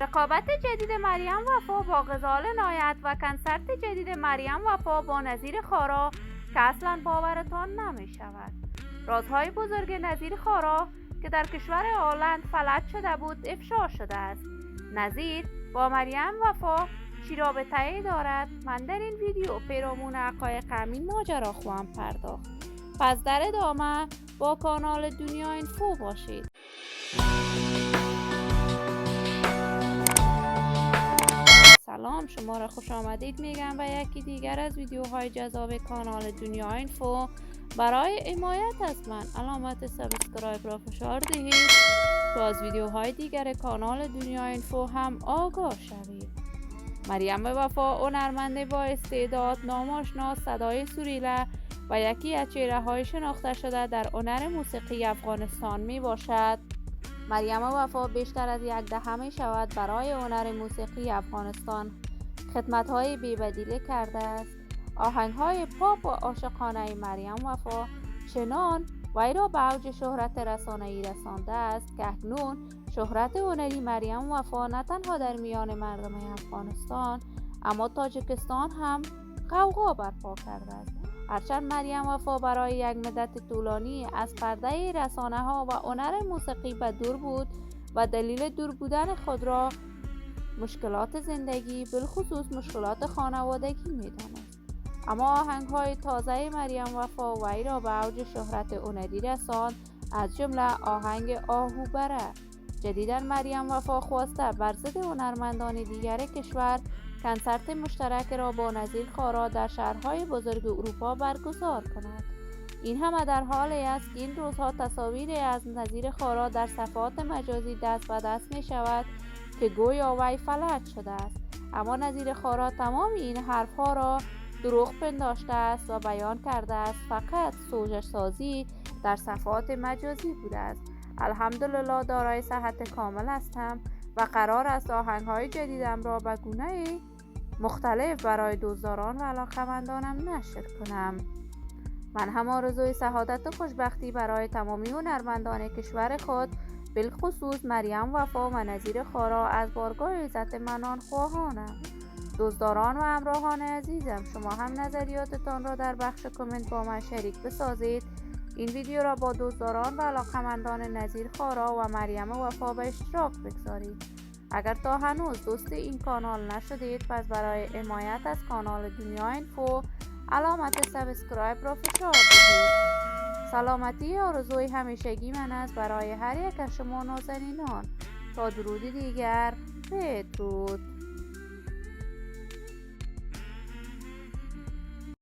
رقابت جدید مریم وفا با غزال نایت و کنسرت جدید مریم وفا با نظیر خارا که اصلا باورتان نمی شود. رازهای بزرگ نظیر خارا که در کشور هلند فلج شده بود افشا شده است. نظیر با مریم وفا چی رابطه‌ای دارد؟ من در این ویدیو پیرامون حقایق همین ماجرا خواهم پرداخت. پس در ادامه با کانال دنیا اینفو باشید. سلام، شما را خوش آمدید میگم و یکی دیگر از ویدیوهای جذاب کانال دنیا اینفو. برای حمایت از من علامت سابسکرایب را فشار دهید تا از ویدیوهای دیگر کانال دنیا اینفو هم آگاه شوید. مریم وفا هنرمند با استعداد، نام‌آشنا، صدای سریله و یکی از چهره‌های شناخته شده در هنر موسیقی افغانستان می باشد. مریم وفا بیشتر از یک دهه می شود برای هنر موسیقی افغانستان خدمت‌های بی‌بدیل کرده است. آهنگ‌های پاپ و عاشقانه مریم وفا چنان وی را به اوج شهرت رسانه‌ای رسانده است که اکنون شهرت هنری مریم وفا نه تنها در میان مردم افغانستان اما تاجیکستان هم غوغا برپا کرده است. هرچند مریم وفا برای یک مدت طولانی از پرده رسانه‌ها و هنر موسیقی به دور بود و دلیل دور بودن خود را مشکلات زندگی، بالخصوص مشکلات خانوادگی می‌دانست. اما آهنگ‌های تازه مریم وفا وی را به اوج شهرت هنری رساند، از جمله آهنگ آهو بره. جدیداً مریم وفا خواسته بر ضد هنرمندان دیگر کشور کنسرت مشترک را با نظیر خارا در شهرهای بزرگ اروپا برگزار کند. این همه در حالی است که این روزها تصاویری از نظیر خارا در صفحات مجازی دست به دست می شود که گویا وی فلج شده است. اما نظیر خارا تمام این حرفها را دروغ پنداشته است و بیان کرده است فقط سوژه سازی در صفحات مجازی بوده است. الحمدلله دارای صحت کامل هستم و قرار است آهنگ‌های جدیدم را به گونه‌ای مختلف برای دوستداران و علاقه‌مندانم نشر کنم. من هم آرزوی سعادت و خوشبختی برای تمامی هنرمندان کشور خود، بالخصوص مریم وفا و نظیر خارا از بارگاه عزت منان خواهانم. دوستداران و همراهان عزیزم، شما هم نظریاتتان را در بخش کامنت با من شریک بسازید. این ویدیو را با دوستداران و علاقه‌مندان نظیر خارا و مریم وفا به اشتراک بگذارید. اگر تا هنوز دوست این کانال نشدید، پس برای حمایت از کانال دنیا اینفو علامت سابسکرایب را فشار دهید. سلامتی آرزوی همیشگی من است برای هر یک از شما نازنینان. تا درودی دیگر، بدرود.